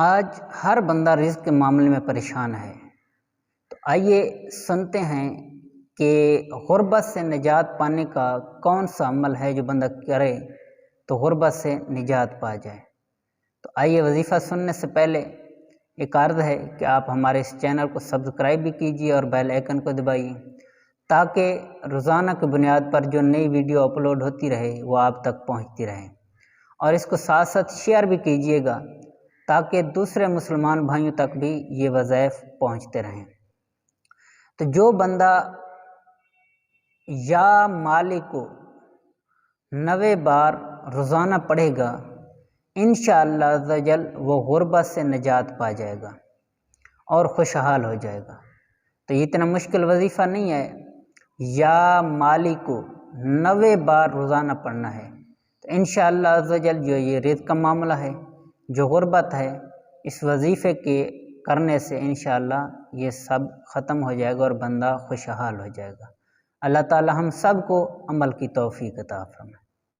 آج ہر بندہ رزق کے معاملے میں پریشان ہے، تو آئیے سنتے ہیں کہ غربت سے نجات پانے کا کون سا عمل ہے جو بندہ کرے تو غربت سے نجات پا جائے۔ تو آئیے وظیفہ سننے سے پہلے ایک عرض ہے کہ آپ ہمارے اس چینل کو سبسکرائب بھی کیجیے اور بیل آئیکن کو دبائیے تاکہ روزانہ کی بنیاد پر جو نئی ویڈیو اپلوڈ ہوتی رہے وہ آپ تک پہنچتی رہے، اور اس کو ساتھ ساتھ شیئر بھی کیجیے گا تاکہ دوسرے مسلمان بھائیوں تک بھی یہ وظائف پہنچتے رہیں۔ تو جو بندہ یا مالک کو 90 بار روزانہ پڑھے گا انشاءاللہ عز و جل وہ غربت سے نجات پا جائے گا اور خوشحال ہو جائے گا۔ تو یہ اتنا مشکل وظیفہ نہیں ہے، یا مالک کو 90 بار روزانہ پڑھنا ہے تو انشاءاللہ عز و جل جو یہ رزق کا معاملہ ہے، جو غربت ہے، اس وظیفے کے کرنے سے انشاءاللہ یہ سب ختم ہو جائے گا اور بندہ خوشحال ہو جائے گا۔ اللہ تعالی ہم سب کو عمل کی توفیق عطا فرمائے۔